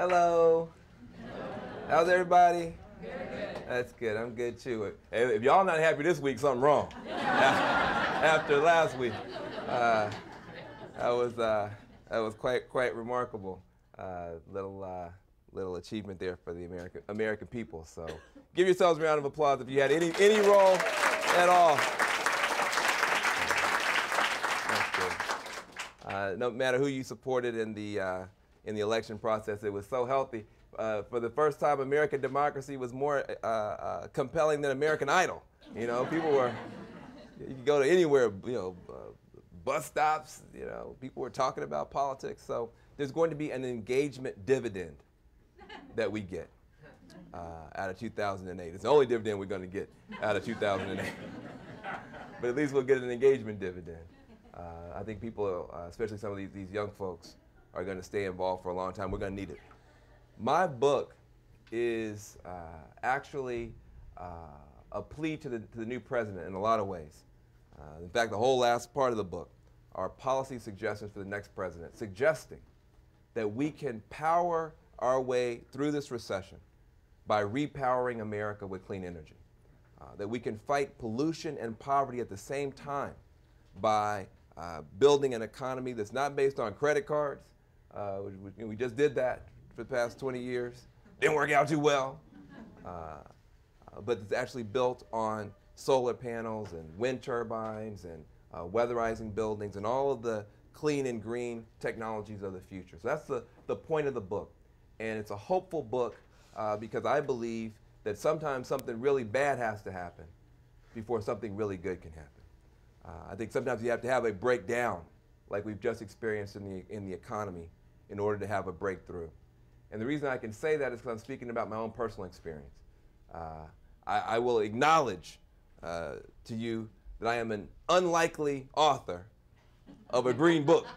Hello. How's everybody? That's good. I'm good too. If y'all not happy this week, something wrong. After last week, that was quite remarkable. Little achievement there for the American people. So give yourselves a round of applause if you had any role at all. That's good. No matter who you supported in the election process, it was so healthy. For the first time, American democracy was more compelling than American Idol. You know, people were, you could go to anywhere, bus stops, people were talking about politics. So there's going to be an engagement dividend that we get out of 2008. It's the only dividend we're going to get out of 2008. But at least we'll get an engagement dividend. I think people, especially some of these young folks, are going to stay involved for a long time. We're going to need it. My book is actually a plea to the new president in a lot of ways. In fact, the whole last part of the book are policy suggestions for the next president, suggesting that we can power our way through this recession by repowering America with clean energy, that we can fight pollution and poverty at the same time by building an economy that's not based on credit cards. We just did that for the past 20 years. Didn't work out too well. But it's actually built on solar panels and wind turbines and weatherizing buildings and all of the clean and green technologies of the future. So that's the point of the book. And it's a hopeful book because I believe that sometimes something really bad has to happen before something really good can happen. I think sometimes you have to have a breakdown like we've just experienced in the economy in order to have a breakthrough. And the reason I can say that is because I'm speaking about my own personal experience. I will acknowledge to you that I am an unlikely author of a green book.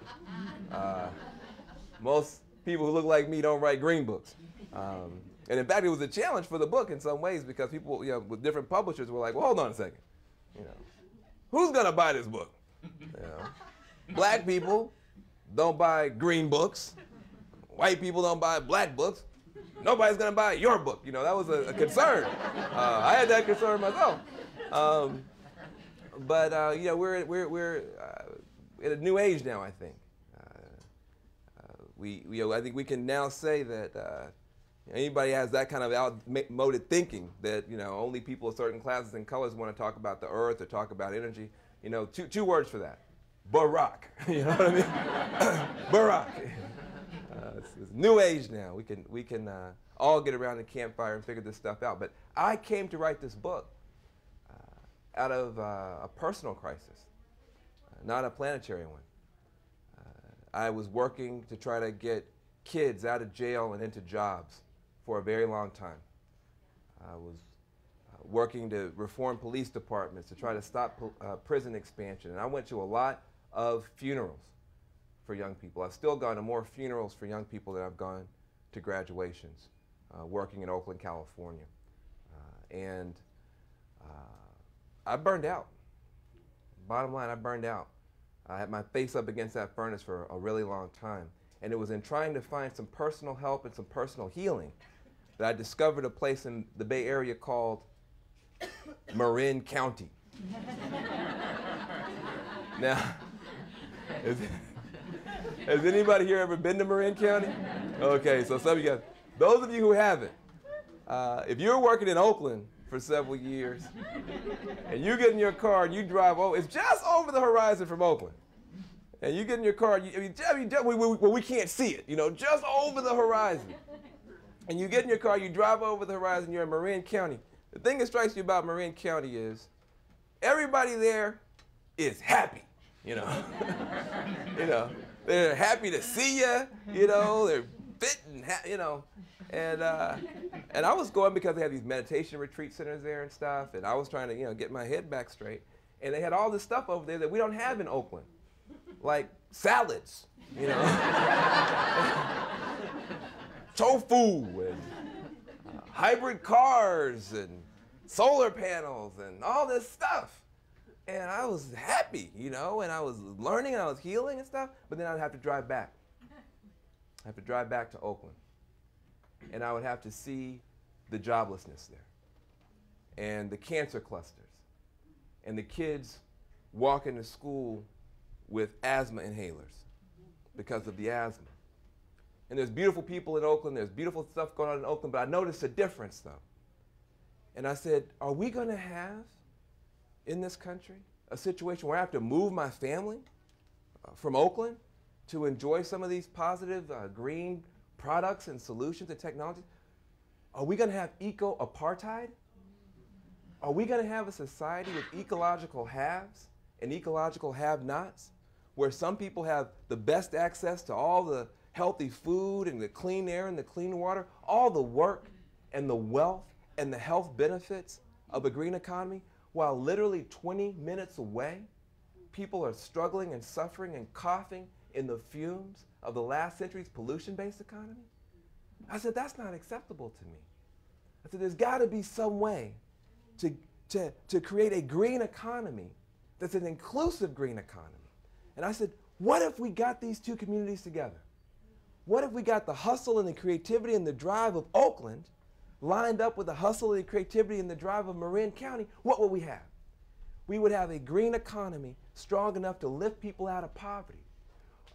Most people who look like me don't write green books. And in fact, it was a challenge for the book in some ways because people with different publishers were like, well, hold on a second. Who's going to buy this book? Black people don't buy green books. White people don't buy black books. Nobody's going to buy your book. That was a concern. I had that concern myself. But we're in a new age now, I think. I think we can now say that anybody has that kind of outmoded thinking that only people of certain classes and colors want to talk about the earth or talk about energy. Two words for that: Barack. You know what I mean? Barack. It's new age now. We can all get around the campfire and figure this stuff out. But I came to write this book out of a personal crisis, not a planetary one. I was working to try to get kids out of jail and into jobs for a very long time. I was working to reform police departments to try to stop prison expansion. And I went to a lot of funerals for young people. I've still gone to more funerals for young people than I've gone to graduations, working in Oakland, California. And I burned out. Bottom line, I burned out. I had my face up against that furnace for a really long time. And it was in trying to find some personal help and some personal healing that I discovered a place in the Bay Area called Marin County. Now, has anybody here ever been to Marin County? Okay, so some of you guys, those of you who haven't, if you're working in Oakland for several years and you get in your car and you drive over, it's just over the horizon from Oakland. And you get in your car, we can't see it, just over the horizon. And you get in your car, you drive over the horizon, you're in Marin County. The thing that strikes you about Marin County is everybody there is happy, They're happy to see you, they're fit and and I was going because they had these meditation retreat centers there and stuff, and I was trying to, get my head back straight. And they had all this stuff over there that we don't have in Oakland, like salads, tofu and hybrid cars and solar panels and all this stuff. And I was happy, and I was learning and I was healing and stuff, but then I'd have to drive back. I have to drive back to Oakland. and I would have to see the joblessness there, and the cancer clusters, and the kids walking to school with asthma inhalers because of the asthma. And there's beautiful people in Oakland, there's beautiful stuff going on in Oakland, but I noticed a difference though. And I said, are we going to have in this country a situation where I have to move my family from Oakland to enjoy some of these positive green products and solutions and technologies? Are we going to have eco-apartheid? Are we going to have a society with ecological haves and ecological have-nots, where some people have the best access to all the healthy food and the clean air and the clean water, all the work and the wealth and the health benefits of a green economy, while literally 20 minutes away, people are struggling and suffering and coughing in the fumes of the last century's pollution-based economy? I said, that's not acceptable to me. I said, there's got to be some way to create a green economy that's an inclusive green economy. And I said, what if we got these two communities together? What if we got the hustle and the creativity and the drive of Oakland lined up with the hustle and the creativity and the drive of Marin County? What would we have? We would have a green economy strong enough to lift people out of poverty.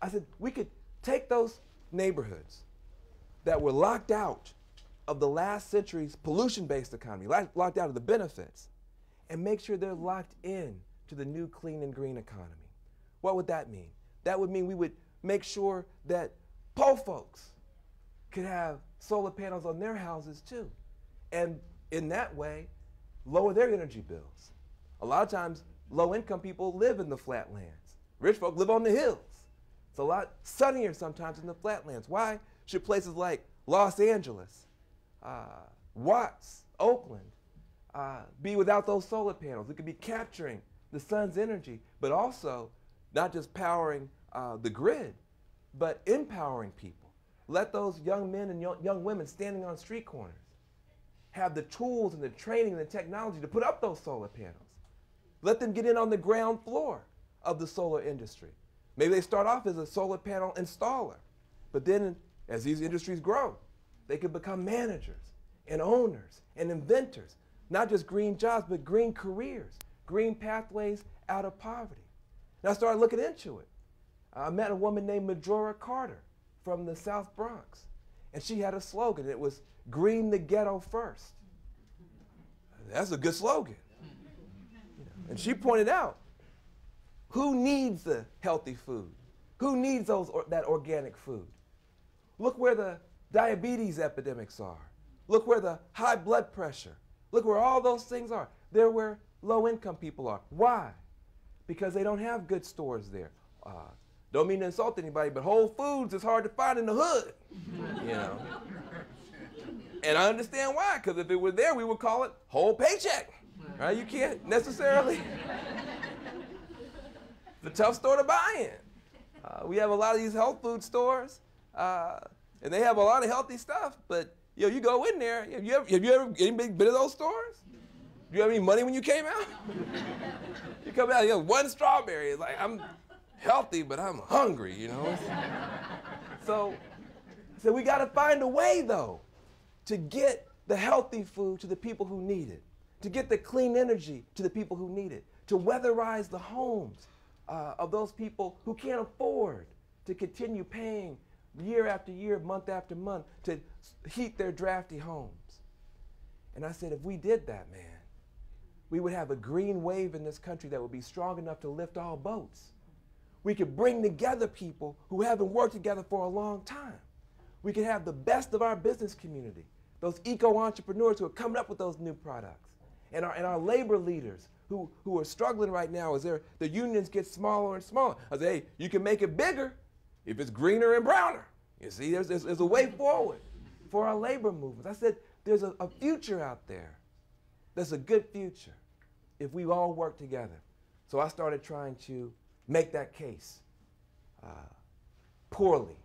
I said, we could take those neighborhoods that were locked out of the last century's pollution-based economy, locked out of the benefits, and make sure they're locked in to the new clean and green economy. What would that mean? That would mean we would make sure that poor folks could have solar panels on their houses too, and in that way, lower their energy bills. A lot of times, low-income people live in the flatlands. Rich folk live on the hills. It's a lot sunnier sometimes in the flatlands. Why should places like Los Angeles, Watts, Oakland, be without those solar panels? We could be capturing the sun's energy, but also not just powering the grid, but empowering people. Let those young men and young women standing on street corners have the tools and the training and the technology to put up those solar panels. Let them get in on the ground floor of the solar industry. Maybe they start off as a solar panel installer, but then as these industries grow, they could become managers and owners and inventors, not just green jobs, but green careers, green pathways out of poverty. And I started looking into it. I met a woman named Majora Carter from the South Bronx, and she had a slogan. It was, "Green the ghetto first." That's a good slogan. And she pointed out, who needs the healthy food? Who needs that organic food? Look where the diabetes epidemics are. Look where the high blood pressure. Look where all those things are. They're where low-income people are. Why? Because they don't have good stores there. Don't mean to insult anybody, but Whole Foods is hard to find in the hood, you know. And I understand why, because if it were there, we would call it Whole Paycheck, right? You can't necessarily. It's a tough store to buy in. We have a lot of these health food stores, and they have a lot of healthy stuff, but you go in there, have you ever been to those stores? Do you have any money when you came out? You come out, you have one strawberry, it's like, I'm healthy, but I'm hungry, you know? So we gotta find a way though, to get the healthy food to the people who need it, to get the clean energy to the people who need it, to weatherize the homes of those people who can't afford to continue paying year after year, month after month, to heat their drafty homes. And I said, if we did that, man, we would have a green wave in this country that would be strong enough to lift all boats. We could bring together people who haven't worked together for a long time. We could have the best of our business community, those eco-entrepreneurs who are coming up with those new products, and our labor leaders who are struggling right now as the unions get smaller and smaller. I say, hey, you can make it bigger if it's greener and browner. You see, there's a way forward for our labor movements. I said, there's a future out there. That's a good future if we all work together. So I started trying to make that case poorly,